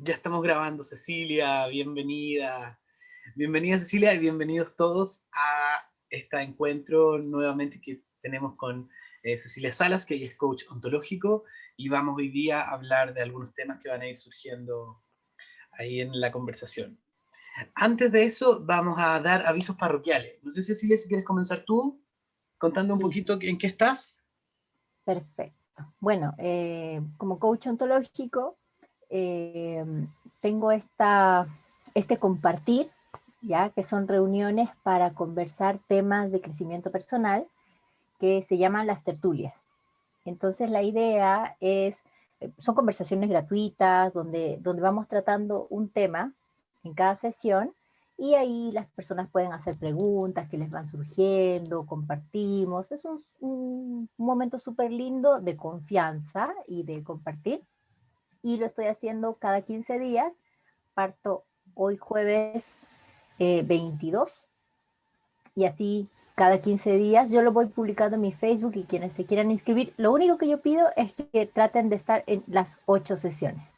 Ya estamos grabando, Cecilia, bienvenida. Bienvenida, Cecilia, y bienvenidos todos a este encuentro nuevamente que tenemos con Cecilia Salas, que ella es coach ontológico, y vamos hoy día a hablar de algunos temas que van a ir surgiendo ahí en la conversación. Antes de eso, vamos a dar avisos parroquiales. No sé, Cecilia, si quieres comenzar tú, contando un Listo, poquito en qué estás. perfecto. Bueno, como coach ontológico, eh, tengo este compartir, ya que son reuniones para conversar temas de crecimiento personal que se llaman las tertulias. Entonces la idea es, son conversaciones gratuitas donde vamos tratando un tema en cada sesión y ahí las personas pueden hacer preguntas que les van surgiendo, compartimos. Es un momento súper lindo de confianza y de compartir. Y lo estoy haciendo cada 15 días. Parto hoy jueves 22 y así cada 15 días. Yo lo voy publicando en mi Facebook y quienes se quieran inscribir, lo único que yo pido es que traten de estar en las 8 sesiones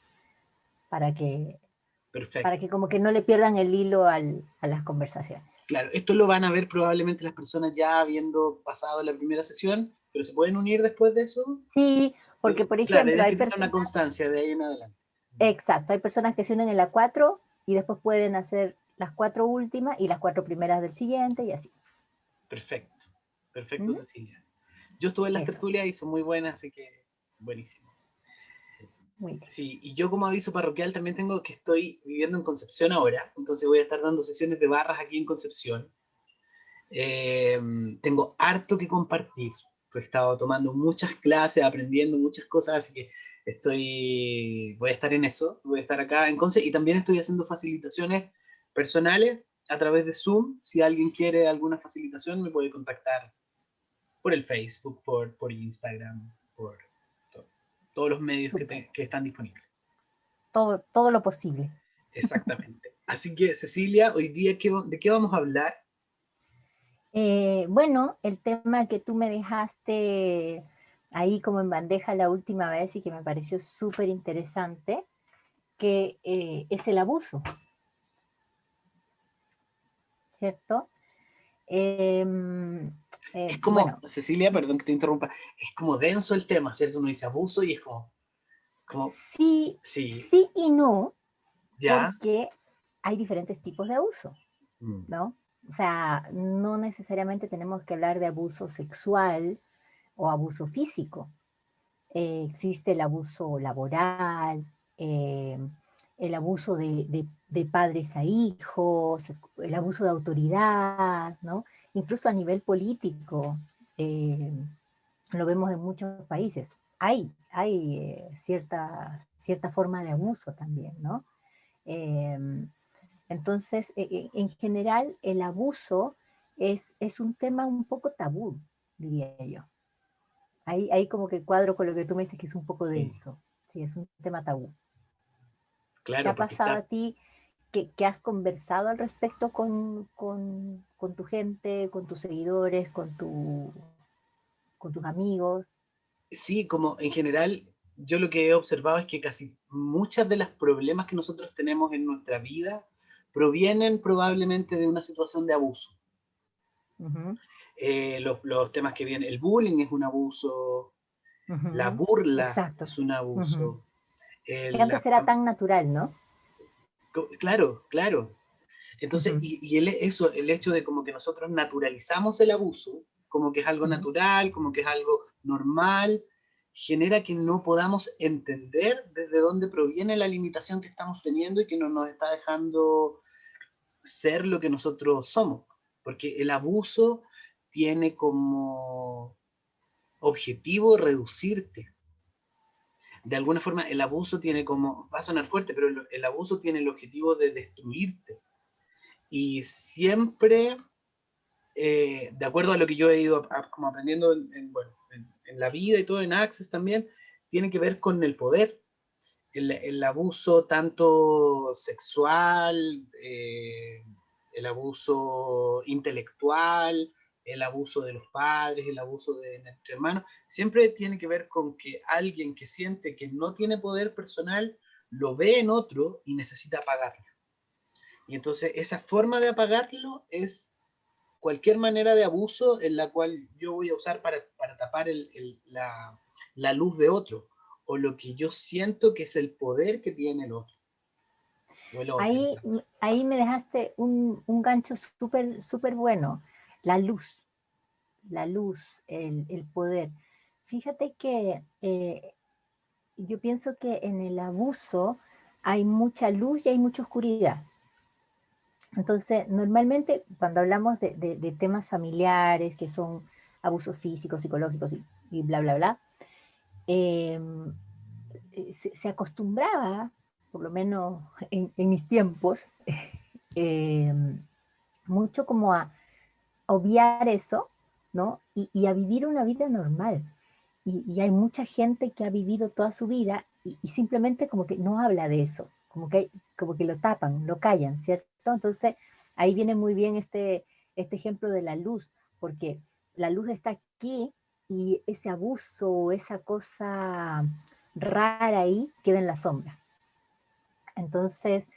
para que, para Perfecto. que como que no le pierdan el hilo a las conversaciones. Claro, esto lo van a ver probablemente las personas ya habiendo pasado la primera sesión, pero se pueden unir después de eso. Sí, porque por Claro, la idea ejemplo es hay que tengan una personas, constancia de ahí en adelante. exacto, hay personas que se unen en la 4 y después pueden hacer las 4 últimas y las 4 primeras del siguiente y así. Perfecto, perfecto, ¿Mm? Cecilia. Yo estuve en las Eso, tertulias y son muy buenas, así que buenísimo. muy bien. Sí, y yo como aviso parroquial también tengo que estoy viviendo en Concepción ahora, entonces voy a estar dando sesiones de barras aquí en Concepción. Eh, Tengo harto que compartir, he estado tomando muchas clases, aprendiendo muchas cosas, así que voy a estar en eso, voy a estar acá en Conce y también estoy haciendo facilitaciones personales a través de Zoom. Si alguien quiere alguna facilitación me puede contactar por el Facebook, por Instagram, por to- todos los medios Súper. que están disponibles. Todo lo posible. Exactamente. Así que, Cecilia, hoy día, ¿de qué vamos a hablar? Bueno, el tema que tú me dejaste ahí como en bandeja la última vez y que me pareció súper interesante, que es el abuso, ¿cierto? Eh, Es como, bueno, Cecilia, perdón que te interrumpa, es como denso el tema, ¿cierto? Uno dice abuso y es como, sí, sí, sí y no, ya, porque hay diferentes tipos de abuso, mm, ¿no? O sea, no necesariamente tenemos que hablar de abuso sexual o abuso físico. Existe el abuso laboral, eh, el abuso de padres a hijos, el abuso de autoridad, ¿no? Incluso a nivel político, eh, lo vemos en muchos países. Hay cierta forma de abuso también, ¿no? Eh, entonces, en general, el abuso es un tema un poco tabú, diría yo. Ahí como que cuadro con lo que tú me dices que es un poco sí, denso. Sí, es un tema tabú. ¿Te claro, ha porque pasado a está, ti que has conversado al respecto con tu gente, con tus seguidores, con tus amigos? sí, como en general, yo lo que he observado es que casi muchas de los problemas que nosotros tenemos en nuestra vida provienen probablemente de una situación de abuso. Ujú, Los temas que vienen, el bullying es un abuso, la ujú, burla exacto. es un Ujú. abuso, Que antes era tan natural, ¿no? claro, claro. Entonces, Ujú, eso, el hecho de como que nosotros naturalizamos el abuso, como que es algo ujú. natural, como que es algo normal, genera que no podamos entender desde dónde proviene la limitación que estamos teniendo y que no nos está dejando ser lo que nosotros somos. Porque el abuso tiene como objetivo reducirte. De alguna forma, el abuso tiene como, va a sonar fuerte, pero el abuso tiene el objetivo de destruirte. Y siempre de acuerdo a lo que yo he ido como aprendiendo bueno, en la vida y todo, en Access también, tiene que ver con el poder, el abuso tanto sexual, el abuso intelectual, el abuso de los padres, el abuso de entre hermanos, siempre tiene que ver con que alguien que siente que no tiene poder personal lo ve en otro y necesita apagarlo. Y entonces esa forma de apagarlo es cualquier manera de abuso en la cual yo voy a usar para tapar la luz de otro, o lo que yo siento que es el poder que tiene el otro, o el otro. Ahí me dejaste un gancho súper súper bueno, la luz, el poder. Fíjate que yo pienso que en el abuso hay mucha luz y hay mucha oscuridad. Entonces, normalmente cuando hablamos de temas familiares, que son abusos físicos, psicológicos y bla, bla, bla, eh, se acostumbraba, por lo menos en mis tiempos, eh, mucho como a obviar eso, ¿no? Y a vivir una vida normal. Y hay mucha gente que ha vivido toda su vida y simplemente como que no habla de eso, como que lo tapan, lo callan, ¿cierto? Entonces, ahí viene muy bien este ejemplo de la luz, porque la luz está aquí y ese abuso, esa cosa rara ahí queda en la sombra. Entonces,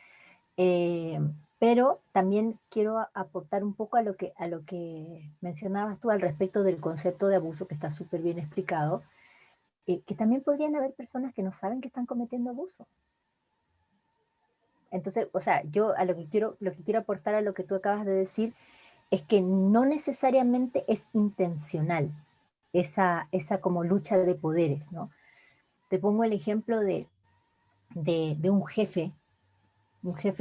eh, pero también quiero aportar un poco a lo que mencionabas tú al respecto del concepto de abuso, que está súper bien explicado, que también podrían haber personas que no saben que están cometiendo abuso. Entonces, o sea, yo a lo que quiero aportar a lo que tú acabas de decir es que no necesariamente es intencional esa como lucha de poderes, ¿no? Te pongo el ejemplo de un jefe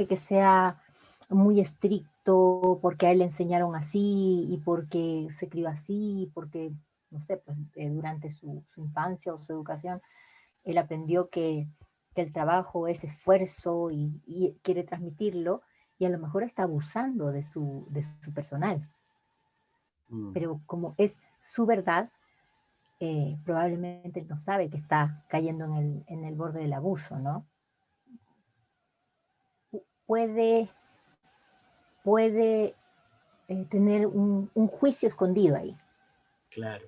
que sea muy estricto porque a él le enseñaron así y porque se crió así, porque, no sé, pues durante su infancia o su educación, él aprendió que el trabajo es esfuerzo y quiere transmitirlo y a lo mejor está abusando de su personal. Mm. Pero como es su verdad, probablemente él no sabe que está cayendo en el borde del abuso, ¿no? Puede, puede tener un juicio escondido ahí, Claro.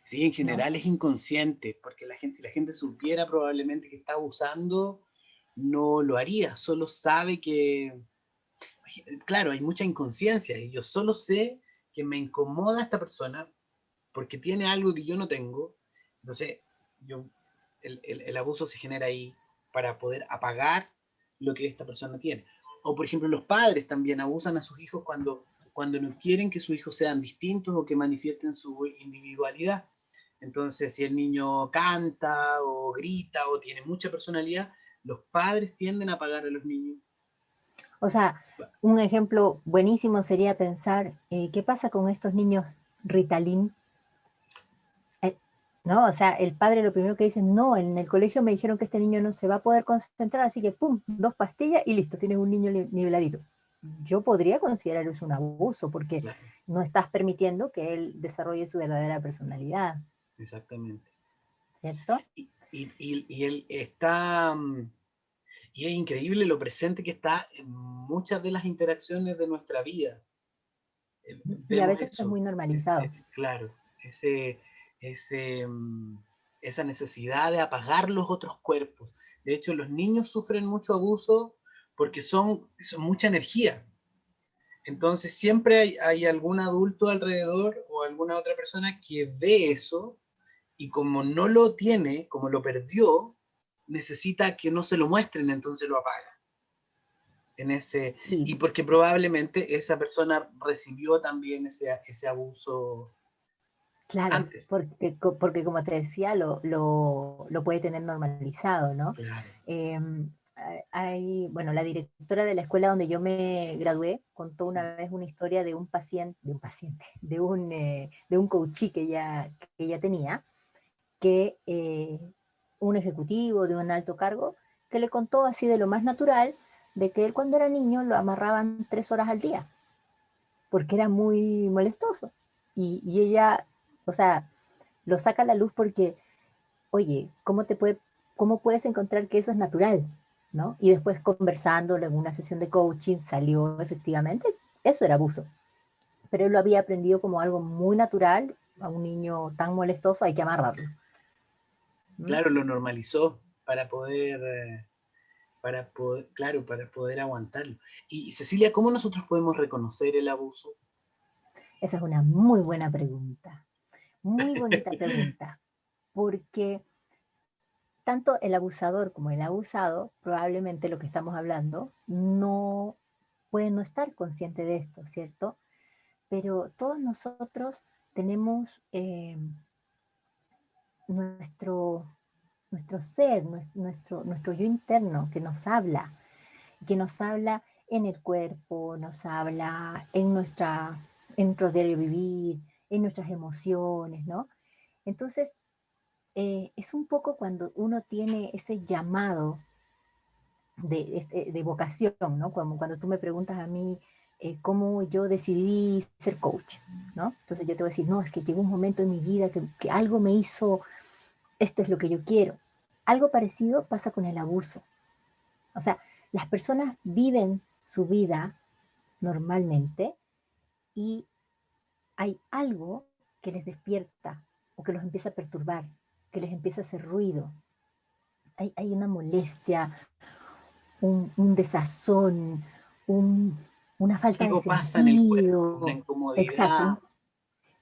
Sí, en ¿no? general es inconsciente, porque la gente, si la gente supiera probablemente que está abusando, no lo haría, solo sabe que, claro, hay mucha inconsciencia y yo solo sé que me incomoda esta persona porque tiene algo que yo no tengo. Entonces, yo, el abuso se genera ahí para poder apagar lo que esta persona tiene. O, por ejemplo, los padres también abusan a sus hijos cuando no quieren que sus hijos sean distintos o que manifiesten su individualidad. Entonces, si el niño canta o grita o tiene mucha personalidad, los padres tienden a apagar a los niños. O sea, un ejemplo buenísimo sería pensar, ¿qué pasa con estos niños Ritalin? Eh, ¿No? O sea, el padre lo primero que dice, no, en el colegio me dijeron que este niño no se va a poder concentrar, así que pum, 2 pastillas y listo, tienes un niño niveladito. Yo podría considerar eso un abuso porque Claro, no estás permitiendo que él desarrolle su verdadera personalidad, exactamente. ¿cierto? Y él está, y es increíble lo presente que está en muchas de las interacciones de nuestra vida. Y a Vemos veces es eso, muy normalizado. claro, ese, esa necesidad de apagar los otros cuerpos. De hecho, los niños sufren mucho abuso porque son mucha energía. Entonces, siempre hay algún adulto alrededor o alguna otra persona que ve eso y como no lo tiene, como lo perdió, necesita que no se lo muestren, entonces lo apaga. En ese, Y y porque probablemente esa persona recibió también ese abuso claro, antes. porque como te decía, lo puede tener normalizado, ¿no? Claro. Eh, bueno, la directora de la escuela donde yo me gradué contó una vez una historia de un coachí que ella tenía, que un ejecutivo de un alto cargo, que le contó así de lo más natural, de que él cuando era niño lo amarraban 3 horas al día, porque era muy molestoso. Y ella, o sea, lo saca a la luz porque, oye, ¿cómo puedes encontrar que eso es natural? ¿No? Y después conversando en una sesión de coaching salió efectivamente, eso era abuso. Pero él lo había aprendido como algo muy natural, a un niño tan molestoso hay que amarrarlo. ¿Mm? Claro, lo normalizó para poder para poder, claro, para poder aguantarlo. Y Cecilia, ¿cómo nosotros podemos reconocer el abuso? Esa es una muy buena pregunta, muy bonita pregunta, porque tanto el abusador como el abusado, probablemente lo que estamos hablando, no puede no estar consciente de esto, ¿cierto? Pero todos nosotros tenemos nuestro, nuestro ser, nuestro yo interno que nos habla en el cuerpo, nos habla en nuestro diario vivir, en nuestras emociones, ¿no? Entonces, es un poco cuando uno tiene ese llamado de vocación, ¿no? Cuando tú me preguntas a mí cómo yo decidí ser coach, ¿no? Entonces yo te voy a decir, no, es que llegó un momento en mi vida que algo me hizo, esto es lo que yo quiero. Algo parecido pasa con el abuso. O sea, las personas viven su vida normalmente y hay algo que les despierta o que los empieza a perturbar, que les empieza a hacer ruido. Hay una molestia, un desazón, un, una falta de Algo pasa en el cuerpo, una sentido. incomodidad. Exacto,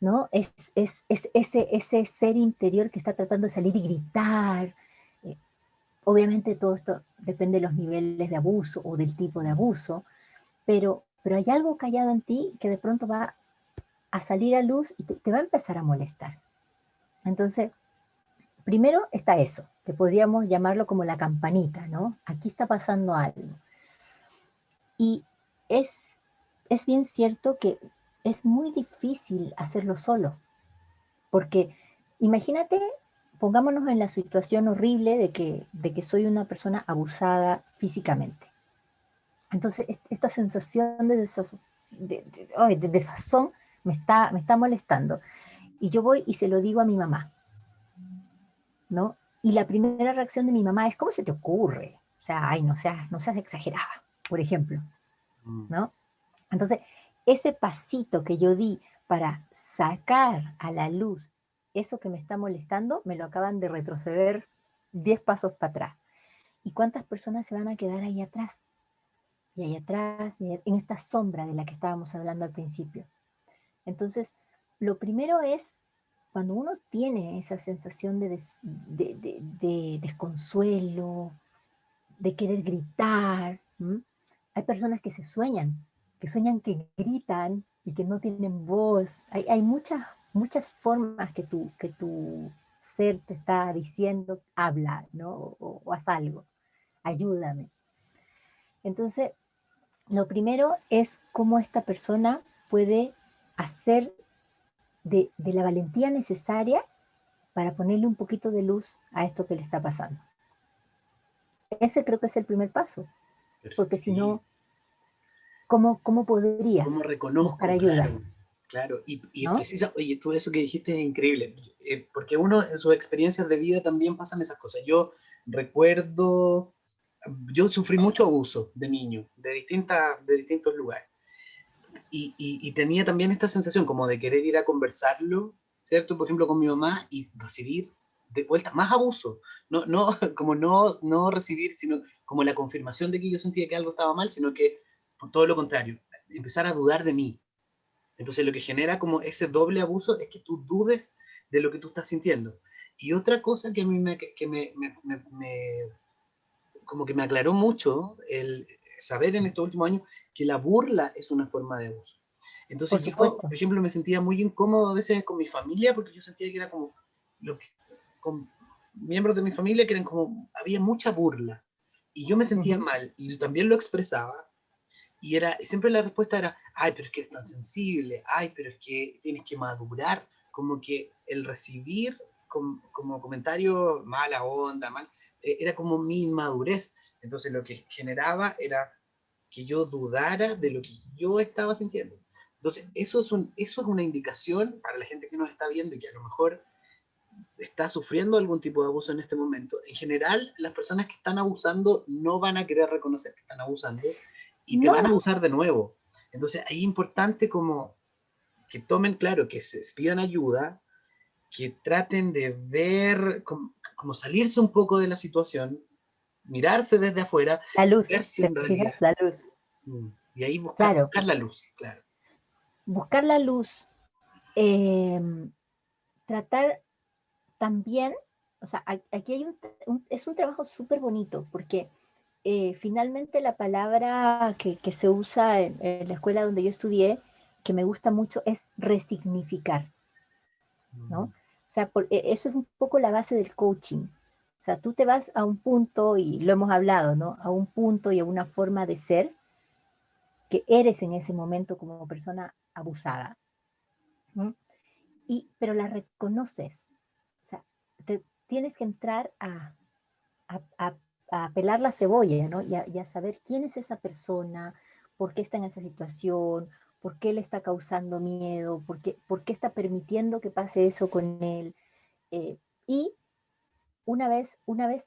¿no? Es ese ser interior que está tratando de salir y gritar. Eh, Obviamente todo esto depende de los niveles de abuso o del tipo de abuso, pero hay algo callado en ti que de pronto va a salir a luz y te va a empezar a molestar. Entonces, primero está eso, que podríamos llamarlo como la campanita, ¿no? Aquí está pasando algo. Y es, es bien cierto que es muy difícil hacerlo solo, porque imagínate, pongámonos en la situación horrible de que soy una persona abusada físicamente. Entonces, esta sensación de desazón me está molestando. Y yo voy y se lo digo a mi mamá, ¿no? Y la primera reacción de mi mamá es, ¿cómo se te ocurre? O sea, ay, no seas exagerada, por ejemplo, Mm. ¿no? Entonces, ese pasito que yo di para sacar a la luz eso que me está molestando, me lo acaban de retroceder 10 pasos para atrás. ¿Y cuántas personas se van a quedar ahí atrás? Y ahí atrás, en esta sombra de la que estábamos hablando al principio. Entonces, lo primero es, cuando uno tiene esa sensación de desconsuelo, de querer gritar, ¿m? Hay personas que sueñan que gritan y que no tienen voz. Hay muchas formas que tu ser te está diciendo, habla, ¿no? O haz algo, ayúdame. Entonces, lo primero es cómo esta persona puede hacer de la valentía necesaria para ponerle un poquito de luz a esto que le está pasando. Ese creo que es el primer paso, porque si Sí, no, ¿cómo ¿cómo podrías buscar reconozco? ayuda? Claro, claro. Y ¿No? precisa, oye, tú eso que dijiste es increíble, porque uno en sus experiencias de vida también pasan esas cosas. Yo recuerdo, yo sufrí mucho abuso de niño, de distintos lugares. Y tenía también esta sensación como de querer ir a conversarlo, ¿cierto? Por ejemplo, con mi mamá y recibir de vuelta más abuso. Como no recibir, sino como la confirmación de que yo sentía que algo estaba mal, sino que por todo lo contrario, empezar a dudar de mí. Entonces lo que genera como ese doble abuso es que tú dudes de lo que tú estás sintiendo. Y otra cosa que a mí como que me aclaró mucho el saber en estos últimos años que la burla es una forma de abuso. Por Entonces yo, por supuesto. ejemplo, me sentía muy incómodo a veces con mi familia porque yo sentía que era como lo que, con miembros de mi familia que eran como, había mucha burla y yo me sentía Ujú. mal y también lo expresaba y siempre la respuesta era, ay, pero es que eres tan sensible, ay, pero es que tienes que madurar, como que el recibir como comentario mala onda, mal, era como mi inmadurez. Entonces lo que generaba era que yo dudara de lo que yo estaba sintiendo. Entonces eso es una indicación para la gente que nos está viendo y que a lo mejor está sufriendo algún tipo de abuso en este momento. En general, las personas que están abusando no van a querer reconocer que están abusando y te van a No, abusar de nuevo. Entonces, ahí es importante como que tomen claro, que se pidan ayuda, que traten de ver, como salirse un poco de la situación, mirarse desde afuera, La luz, ver si ¿te en realidad, fijas? La luz. y ahí buscar, Claro, buscar la luz, claro. buscar la luz, eh, tratar también, o sea, aquí hay es un trabajo súper bonito, porque finalmente la palabra que se usa en la escuela donde yo estudié, que me gusta mucho, es resignificar, ¿no? Mm, O sea, eso es un poco la base del coaching. O sea, tú te vas a un punto, y lo hemos hablado, ¿no? A un punto y a una forma de ser que eres en ese momento como persona abusada, ¿no? Pero la reconoces. O sea, tienes que entrar a, a- a pelar la cebolla, ¿no? Y a saber quién es esa persona, por qué está en esa situación, por qué le está causando miedo, por qué está permitiendo que pase eso con él. Y una vez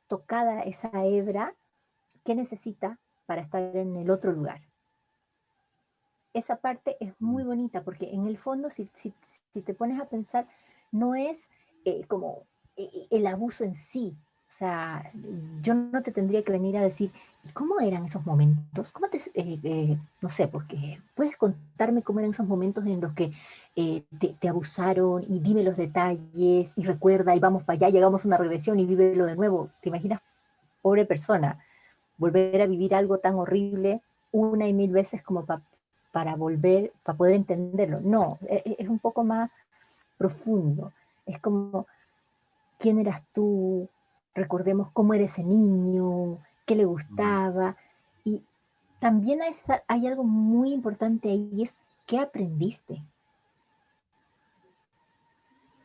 tocada esa hebra, ¿qué necesita para estar en el otro lugar? Esa parte es muy mm, bonita porque en el fondo, si te pones a pensar, no es como el abuso en sí. O sea, yo no te tendría que venir a decir, ¿y cómo eran esos momentos? No sé, porque puedes contarme cómo eran esos momentos en los que te abusaron y dime los detalles y recuerda y vamos para allá, llegamos a una regresión y vívelo de nuevo. ¿Te imaginas, pobre persona, volver a vivir algo tan horrible una y mil veces como para volver, para poder entenderlo? No, es un poco más profundo. Es como, ¿quién eras tú? Recordemos cómo era ese niño, qué le mm, gustaba. Y también hay algo muy importante ahí, y es qué aprendiste,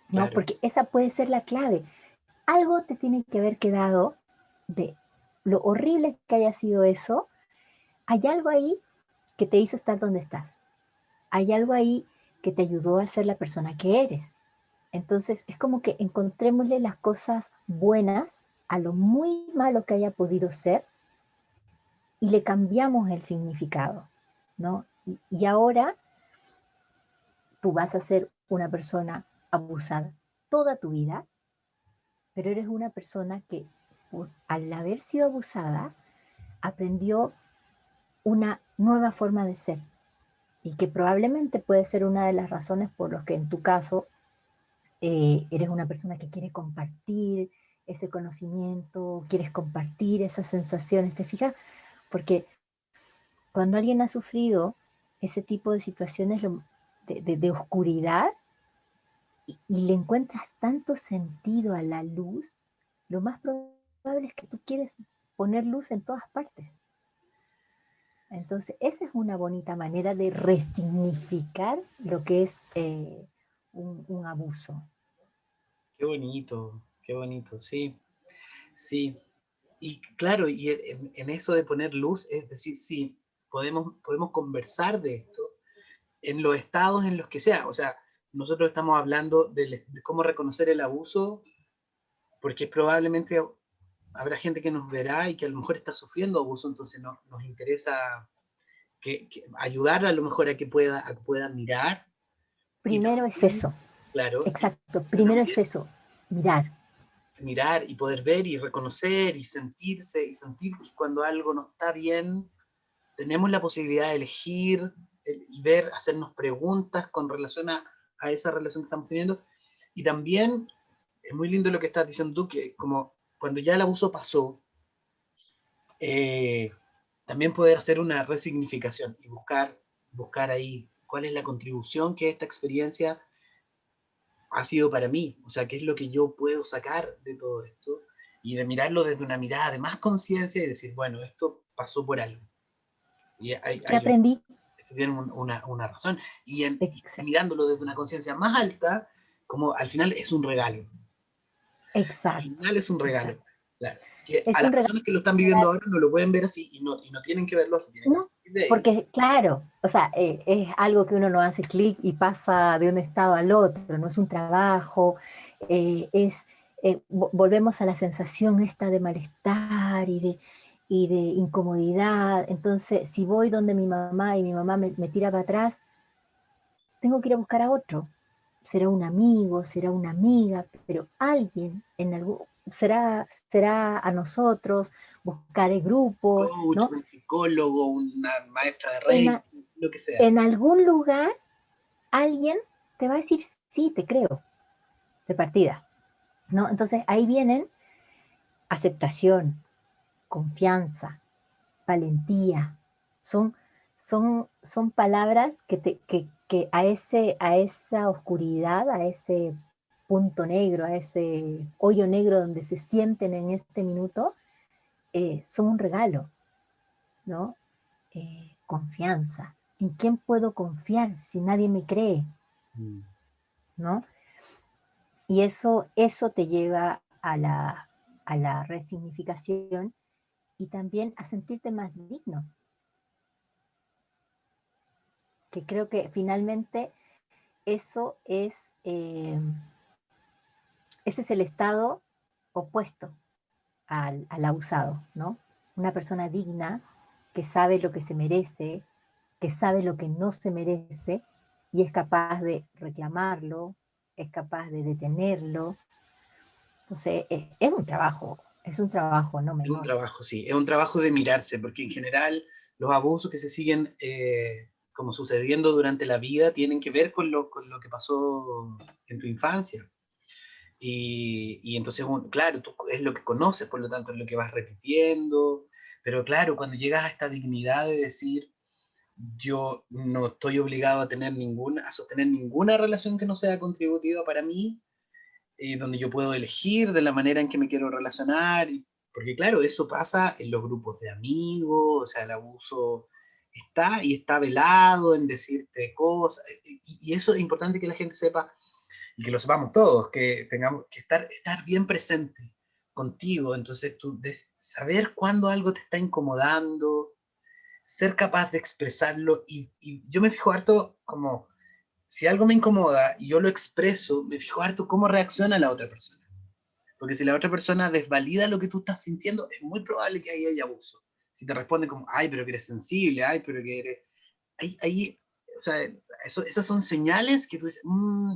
¿no? claro. Porque esa puede ser la clave. Algo te tiene que haber quedado de lo horrible que haya sido eso. Hay algo ahí que te hizo estar donde estás. Hay algo ahí que te ayudó a ser la persona que eres. Entonces, es como que encontrémosle las cosas buenas a lo muy malo que haya podido ser y le cambiamos el significado, ¿no? Y ahora tú vas a ser una persona abusada toda tu vida, pero eres una persona que al haber sido abusada aprendió una nueva forma de ser, y que probablemente puede ser una de las razones por las que en tu caso eres una persona que quiere compartir ese conocimiento, quieres compartir esas sensaciones, ¿te fijas? Porque cuando alguien ha sufrido ese tipo de situaciones de oscuridad y le encuentras tanto sentido a la luz, lo más probable es que tú quieres poner luz en todas partes. Entonces, esa es una bonita manera de resignificar lo que es un abuso. Qué bonito, sí, sí. Y claro, y en eso de poner luz, es decir, sí, podemos conversar de esto en los estados en los que sea. O sea, nosotros estamos hablando de cómo reconocer el abuso, porque probablemente habrá gente que nos verá y que a lo mejor está sufriendo abuso, entonces nos interesa ayudar a lo mejor a que pueda mirar y Primero es también, eso, claro, exacto, y primero es también eso, mirar. mirar y poder ver y reconocer y sentirse y sentir que cuando algo no está bien, tenemos la posibilidad de elegir y ver, hacernos preguntas con relación a esa relación que estamos teniendo. Y también es muy lindo lo que estás diciendo tú, que como cuando ya el abuso pasó, eh, también poder hacer una resignificación y buscar ahí cuál es la contribución que esta experiencia ha sido para mí, o sea, qué es lo que yo puedo sacar de todo esto y de mirarlo desde una mirada de más conciencia y decir, bueno, esto pasó por algo. Y ¿Qué aprendí? esto tiene una razón. Y Exacto, mirándolo desde una conciencia más alta, como al final es un regalo. Al exacto, final es un regalo. exacto. Claro. Que a Es las un regalo personas que lo están viviendo ahora no lo pueden ver así y no tienen que verlo así, tienen que no, salir de ahí. porque claro, o sea, es algo que uno no hace clic y pasa de un estado al otro, no es un trabajo, volvemos a la sensación esta de malestar y de incomodidad. Entonces, si voy donde mi mamá y mi mamá me tira para atrás, tengo que ir a buscar a otro. Será un amigo, será una amiga, pero alguien será a nosotros, buscaré grupos, Coach, ¿no? un psicólogo, una maestra de En, Reiki, lo que sea. en algún lugar alguien te va a decir, sí, te creo, de partida, ¿no? Entonces ahí vienen aceptación, confianza, valentía. Son, son palabras que a esa oscuridad, a ese punto negro, a ese hoyo negro donde se sienten en este minuto, son un regalo, ¿no? Confianza. ¿En quién puedo confiar si nadie me cree? Mm. ¿No? Y eso te lleva a la resignificación y también a sentirte más digno, que creo que finalmente eso es, ese es el estado opuesto al abusado, ¿no? Una persona digna que sabe lo que se merece, que sabe lo que no se merece y es capaz de reclamarlo, es capaz de detenerlo. Entonces, es un trabajo no Es un menor. trabajo, sí, es un trabajo de mirarse, porque en general los abusos que se siguen como sucediendo durante la vida tienen que ver con lo que pasó en tu infancia. Y entonces, claro, tú es lo que conoces, por lo tanto es lo que vas repitiendo, pero claro, cuando llegas a esta dignidad de decir, yo no estoy obligado a tener ninguna, a sostener ninguna relación que no sea contributiva para mí, donde yo puedo elegir de la manera en que me quiero relacionar, porque claro, eso pasa en los grupos de amigos, o sea, el abuso está y está velado en decirte cosas, y eso es importante que la gente sepa, y que lo sepamos todos, que tengamos que estar bien presente contigo, entonces tú saber cuándo algo te está incomodando, ser capaz de expresarlo, y yo me fijo harto como si algo me incomoda y yo lo expreso, me fijo harto cómo reacciona la otra persona. Porque si la otra persona desvalida lo que tú estás sintiendo, es muy probable que ahí haya abuso. Si te responde como, ay, pero que eres sensible, ay, pero que eres... Ahí o sea, esas son señales que tú dices,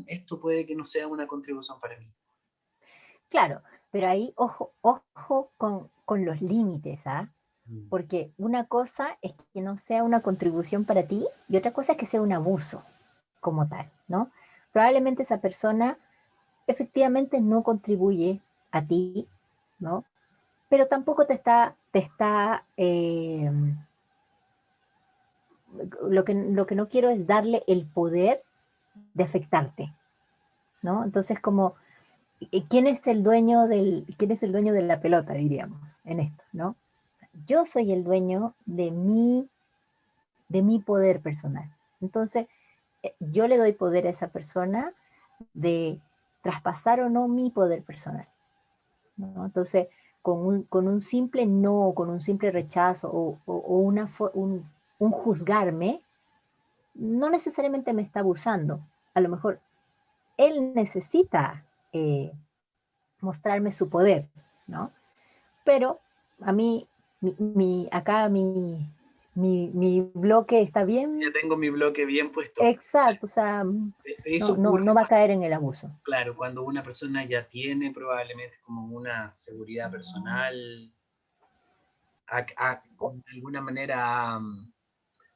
esto puede que no sea una contribución para mí. Claro, pero ahí ojo con los límites, ¿ah? Mm. Porque una cosa es que no sea una contribución para ti y otra cosa es que sea un abuso como tal, ¿no? Probablemente esa persona efectivamente no contribuye a ti, ¿no? Pero tampoco lo que no quiero es darle el poder de afectarte, ¿no? Entonces, como, quién es el dueño de la pelota, diríamos, en esto, ¿no? Yo soy el dueño de mi poder personal. Entonces, yo le doy poder a esa persona de traspasar o no mi poder personal, ¿no? Entonces, con un simple no, con un simple rechazo o un juzgarme, no necesariamente me está abusando. A lo mejor él necesita mostrarme su poder, ¿no? Pero a mí, acá mi bloque está Ya bien tengo mi bloque bien puesto. exacto, o sea, Eso ocurre no va a cuando, caer en el abuso. claro, cuando una persona ya tiene probablemente como una seguridad personal, de alguna manera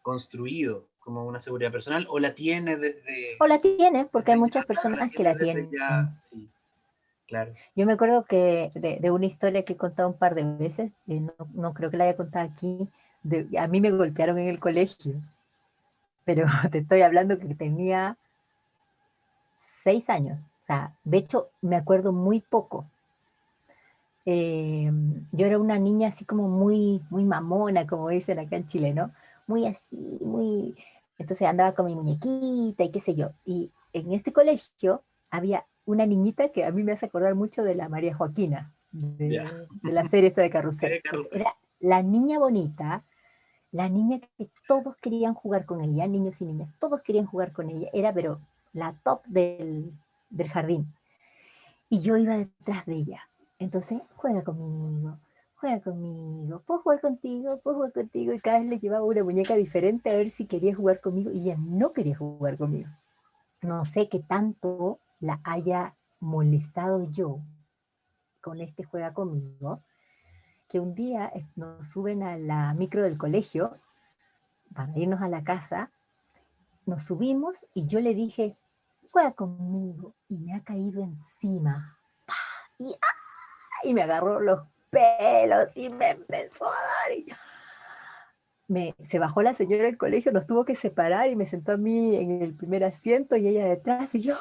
construido como una seguridad personal, o la tiene O la tienes, porque hay desde muchas o la personas que tiene la desde ya, tienen. sí, claro. Yo me acuerdo que de una historia que he contado un par de veces, no creo que la haya contado aquí, a mí me golpearon en el colegio, pero te estoy hablando que tenía 6 años. O sea, de hecho, me acuerdo muy poco. Eh, yo era una niña así como muy mamona, como dicen acá en Chile, ¿no? Muy así, muy... Entonces andaba con mi muñequita y qué sé yo. Y en este colegio había una niñita que a mí me hace acordar mucho de la María Joaquina, Ya, de la serie esta de Carrusel. Entonces carrusel. era la niña bonita, la niña que todos querían jugar con ella, niños y niñas, todos querían jugar con ella. Era pero la top del jardín y yo iba detrás de ella. Entonces, juega conmigo, puedo jugar contigo, y cada vez le llevaba una muñeca diferente a ver si quería jugar conmigo, y ella no quería jugar conmigo. No sé qué tanto la haya molestado yo, con este juega conmigo, que un día nos suben a la micro del colegio para irnos a la casa, nos subimos y yo le dije, juega conmigo, y me ha caído encima. Y, y me agarró los pelos y me empezó a dar. Y se bajó la señora del colegio, nos tuvo que separar y me sentó a mí en el primer asiento y ella detrás y yo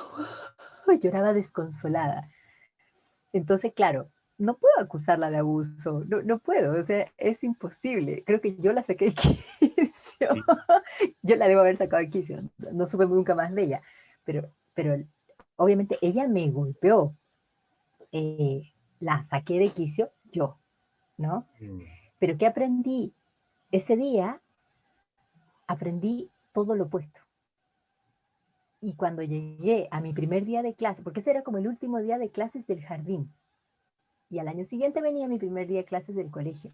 lloraba desconsolada. Entonces, claro, no puedo acusarla de abuso, no, no puedo, o sea, es imposible. Creo que yo la saqué de quicio, Sí. yo la debo haber sacado de quicio, no supe nunca más de ella, pero obviamente ella me golpeó, la saqué de quicio yo, ¿no? Mm. Pero ¿qué aprendí? Ese día aprendí todo lo opuesto. Y cuando llegué a mi primer día de clase, porque ese era como el último día de clases del jardín, y al año siguiente venía mi primer día de clases del colegio.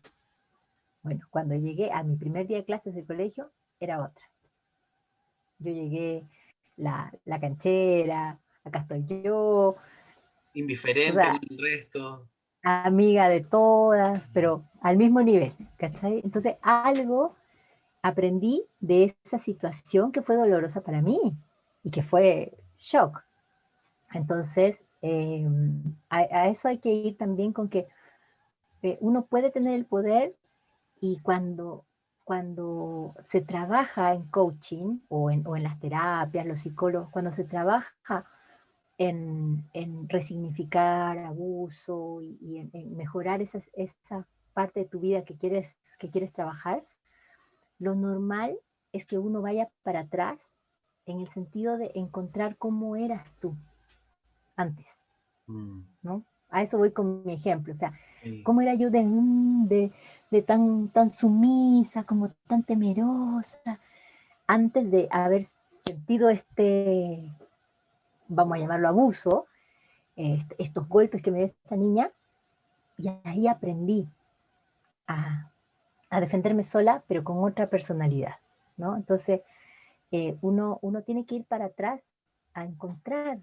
Bueno, cuando llegué a mi primer día de clases del colegio, era otra. Yo llegué la canchera, acá estoy yo, o Indiferente con sea, el resto. amiga de todas, pero al mismo nivel, ¿cachai? Entonces, algo aprendí de esa situación que fue dolorosa para mí y que fue shock. Entonces, a eso hay que ir también con que uno puede tener el poder y cuando se trabaja en coaching o en las terapias, los psicólogos, cuando se trabaja en resignificar abuso y en mejorar esa parte de tu vida que quieres trabajar, lo normal es que uno vaya para atrás en el sentido de encontrar cómo eras tú antes, Mm. ¿no? A eso voy con mi ejemplo, o sea, Sí. cómo era yo de tan sumisa, como tan temerosa, antes de haber sentido vamos a llamarlo abuso, estos golpes que me dio esta niña, y ahí aprendí a, a defenderme sola, pero con otra personalidad, ¿no? Entonces, uno tiene que ir para atrás a encontrar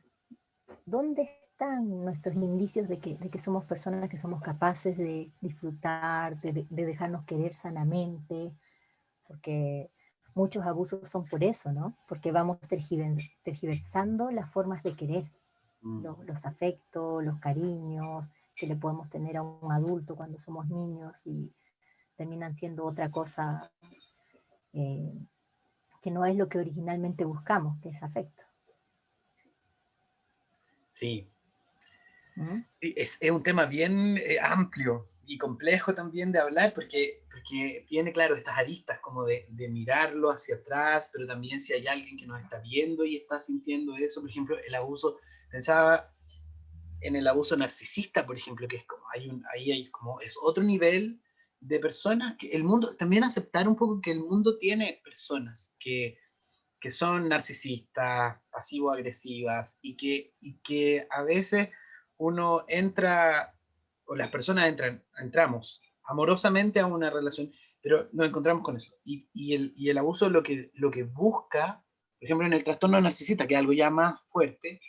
dónde están nuestros indicios de que somos personas que somos capaces de disfrutar, de dejarnos querer sanamente, porque muchos abusos son por eso, ¿no? Porque vamos tergiversando las formas de querer, Mm. los afectos, los cariños que le podemos tener a un adulto cuando somos niños y terminan siendo otra cosa eh, que no es lo que originalmente buscamos, que es afecto. Sí. ¿Mm? Sí, es un tema bien amplio y complejo también de hablar porque tiene, claro, estas aristas como de mirarlo hacia atrás, pero también si hay alguien que nos está viendo y está sintiendo eso, por ejemplo, el abuso, pensaba en el abuso narcisista, por ejemplo, que es como, ahí hay como, es otro nivel de personas que el mundo, también aceptar un poco que el mundo tiene personas que son narcisistas, pasivo-agresivas, y que a veces uno entra, o las personas entramos amorosamente a una relación, pero nos encontramos con eso. Y el abuso lo que busca, por ejemplo, en el trastorno narcisista, que es algo ya más fuerte,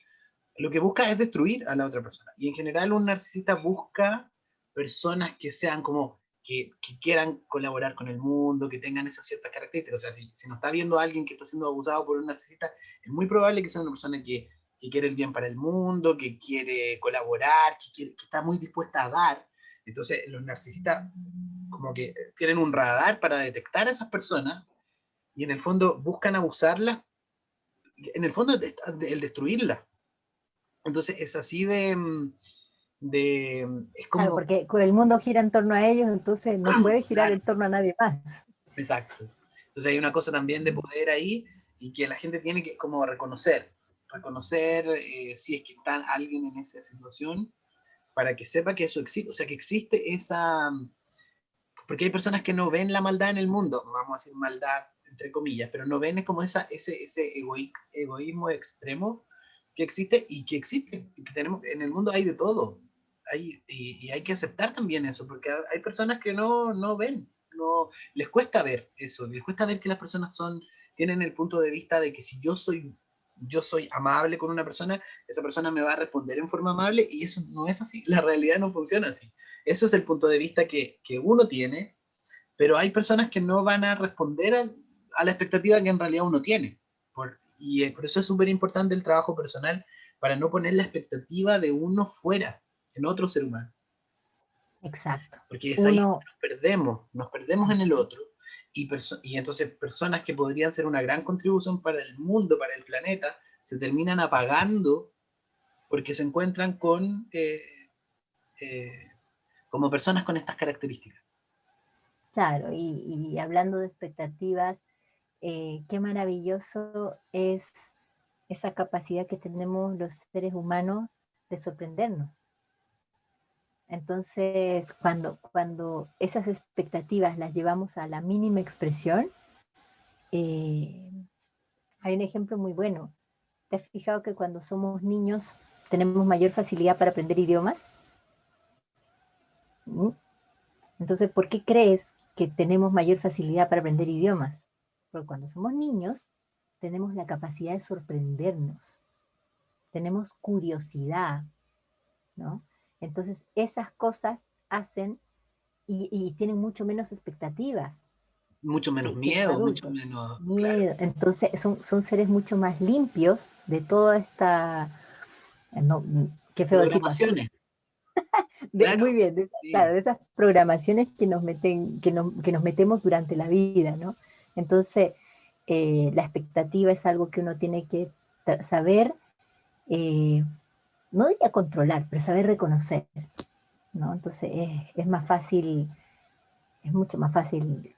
lo que busca es destruir a la otra persona. Y en general un narcisista busca personas que sean como, que quieran colaborar con el mundo, que tengan esas ciertas características. O sea, si nos está viendo alguien que está siendo abusado por un narcisista, es muy probable que sea una persona que quiere el bien para el mundo, que quiere colaborar, que está muy dispuesta a dar. Entonces los narcisistas como que tienen un radar para detectar a esas personas y en el fondo buscan abusarlas, en el fondo el destruirlas. Entonces es así es Claro, como, porque el mundo gira en torno a ellos, entonces no puede girar claro, en torno a nadie más. exacto. Entonces hay una cosa también de poder ahí y que la gente tiene que como reconocer si es que está alguien en esa situación para que sepa que eso existe, o sea, que existe porque hay personas que no ven la maldad en el mundo, vamos a decir maldad entre comillas, pero no ven como ese egoísmo extremo que existe y que existe, y que tenemos, en el mundo hay de todo, y hay que aceptar también eso, porque hay personas que no ven, no, les cuesta ver eso, les cuesta ver que las personas tienen el punto de vista de que si yo soy yo soy amable con una persona, esa persona me va a responder en forma amable, y eso no es así, la realidad no funciona así. Eso es el punto de vista que uno tiene, pero hay personas que no van a responder a la expectativa que en realidad uno tiene. Por eso es súper importante el trabajo personal, para no poner la expectativa de uno fuera, en otro ser humano. Exacto. Porque es ahí que Uno, nos perdemos en el otro, y entonces personas que podrían ser una gran contribución para el mundo, para el planeta, se terminan apagando porque se encuentran eh, como personas con estas características. claro, y hablando de expectativas, qué maravilloso es esa capacidad que tenemos los seres humanos de sorprendernos. Entonces, cuando esas expectativas las llevamos a la mínima expresión, eh, hay un ejemplo muy bueno. ¿Te has fijado que cuando somos niños tenemos mayor facilidad para aprender idiomas? ¿Mm? Entonces, ¿por qué crees que tenemos mayor facilidad para aprender idiomas? Porque cuando somos niños tenemos la capacidad de sorprendernos, tenemos curiosidad, ¿no? Entonces, esas cosas hacen y tienen mucho menos expectativas Mucho menos que los miedo, mucho adultos. menos, claro. Miedo. Entonces, son seres mucho más limpios de toda esta, no, qué feo decirlo así, Programaciones, claro. muy bien, Sí. claro, de esas programaciones que nos meten, que nos metemos durante la vida, ¿no? Entonces, la expectativa es algo que uno tiene que saber, eh, no diría controlar, pero saber reconocer, ¿no? Entonces, es más fácil, es mucho más fácil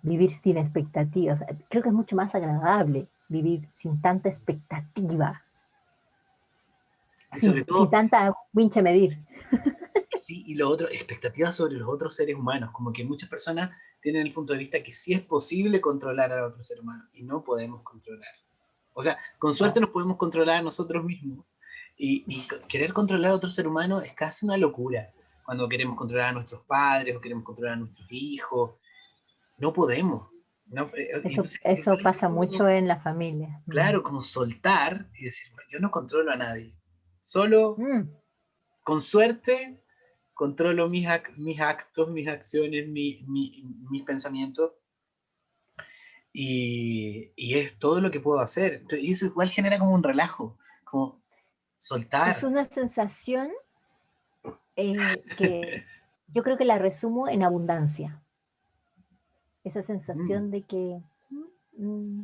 vivir sin expectativas. Creo que es mucho más agradable vivir sin tanta expectativa, Y sobre sin todo, tanta wincha medir. sí, y lo otro, expectativas sobre los otros seres humanos, como que muchas personas tienen el punto de vista que sí es posible controlar al otro ser humano, y no podemos controlar. O sea, con suerte nos podemos controlar a nosotros mismos, y querer controlar a otro ser humano es casi una locura. Cuando queremos controlar a nuestros padres o queremos controlar a nuestros hijos, no podemos. No, entonces, Eso igual es pasa mucho como, en la familia. claro, como soltar y decir, bueno, yo no controlo a nadie, solo Mm. con suerte controlo mis actos, mis acciones, mis pensamientos, y es todo lo que puedo hacer. Y eso igual genera como un relajo, como Es soltar. una sensación que yo creo que la resumo en abundancia. Esa Mm, sensación de que, mm,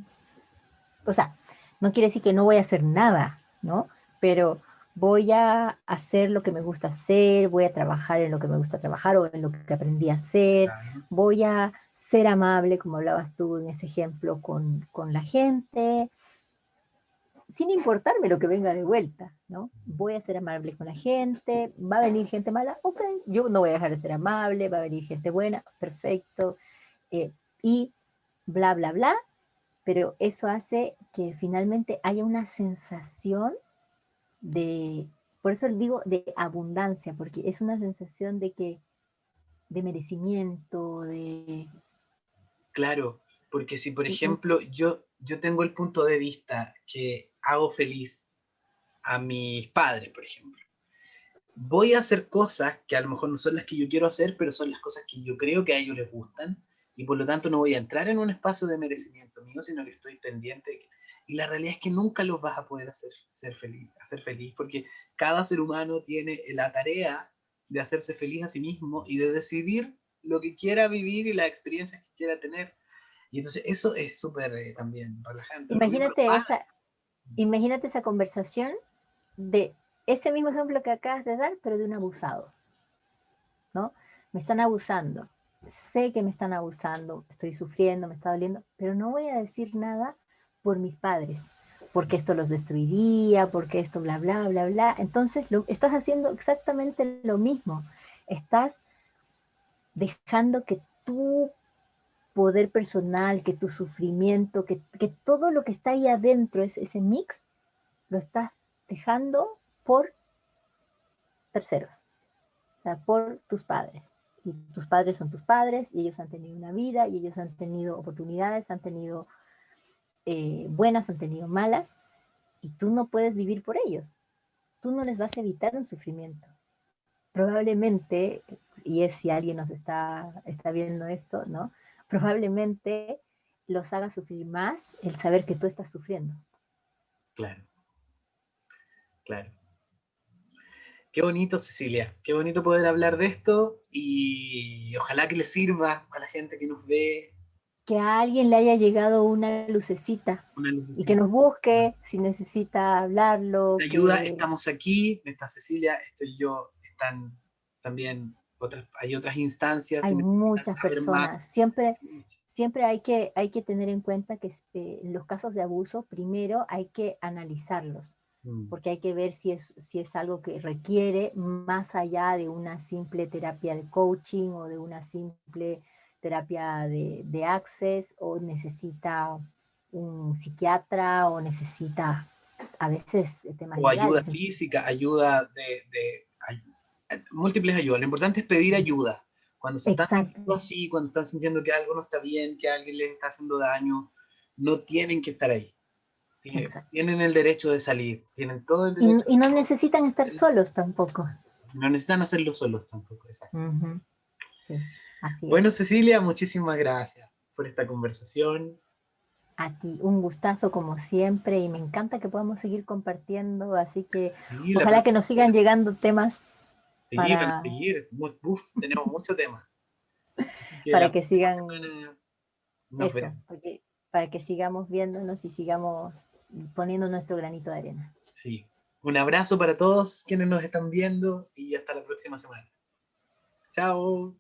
o sea, no quiere decir que no voy a hacer nada, ¿no? Pero voy a hacer lo que me gusta hacer, voy a trabajar en lo que me gusta trabajar o en lo que aprendí a hacer, claro. voy a ser amable, como hablabas tú en ese ejemplo, con la gente, sin importarme lo que venga de vuelta, ¿no? Voy a ser amable con la gente, va a venir gente mala, ok, yo no voy a dejar de ser amable, va a venir gente buena, perfecto, y bla, bla, bla, pero eso hace que finalmente haya una sensación de, por eso digo de abundancia, porque es una sensación de que, de merecimiento, de... Claro, porque si por ejemplo yo tengo el punto de vista que hago feliz a mis padres, por ejemplo, voy a hacer cosas que a lo mejor no son las que yo quiero hacer, pero son las cosas que yo creo que a ellos les gustan, y por lo tanto no voy a entrar en un espacio de merecimiento mío, sino que estoy pendiente. Y la realidad es que nunca los vas a poder hacer feliz, porque cada ser humano tiene la tarea de hacerse feliz a sí mismo y de decidir lo que quiera vivir y las experiencias que quiera tener. Y entonces eso es súper también relajante. Lo mismo los Imagínate padres. esa, imagínate esa conversación de ese mismo ejemplo que acabas de dar, pero de un abusado, ¿no? Me están abusando, sé que me están abusando, estoy sufriendo, me está doliendo, pero no voy a decir nada por mis padres, porque esto los destruiría, porque esto bla, bla, bla, bla. Entonces estás haciendo exactamente lo mismo. Estás dejando que tu poder personal, que tu sufrimiento, que todo lo que está ahí adentro, ese mix, lo estás dejando por terceros, o sea, por tus padres. Y tus padres son tus padres, y ellos han tenido una vida, y ellos han tenido oportunidades, han tenido buenas, han tenido malas, y tú no puedes vivir por ellos. Tú no les vas a evitar un sufrimiento. Probablemente, y es si alguien nos está viendo esto, ¿no? Probablemente los haga sufrir más el saber que tú estás sufriendo. Claro, claro. Qué bonito, Cecilia. Qué bonito poder hablar de esto y ojalá que le sirva a la gente que nos ve Que a alguien le haya llegado una lucecita una y que lucecita. nos busque si necesita hablarlo, De ayuda, que estamos aquí, está Cecilia, estoy yo, están también hay otras instancias hay si necesitan muchas saber personas. más. Siempre hay que tener en cuenta que en los casos de abuso, primero hay que analizarlos, Mm. porque hay que ver si es algo que requiere más allá de una simple terapia de coaching o de una simple terapia de access, o necesita un psiquiatra, o necesita a veces temas O ayuda legales. física, ayuda múltiples ayudas. Lo importante es pedir ayuda. Cuando se están Exacto, sintiendo así, cuando están sintiendo que algo no está bien, que alguien les está haciendo daño, no tienen que estar ahí. exacto. Tienen el derecho de salir, tienen todo el derecho Y no necesitan estar solos tampoco. no necesitan hacerlo solos tampoco. Exacto. Ujú, sí, así es. Bueno, Cecilia, muchísimas gracias por esta conversación. A ti, un gustazo como siempre, y me encanta que podamos seguir compartiendo, así que Sí, la ojalá que próxima. nos sigan llegando temas Sí, van a para, seguir. Uf, tenemos mucho tema. Así que para la que próxima sigan semana nos eso, vemos. para que sigamos viéndonos y sigamos poniendo nuestro granito de arena. Sí. Un abrazo para todos quienes nos están viendo y hasta la próxima semana. Chao.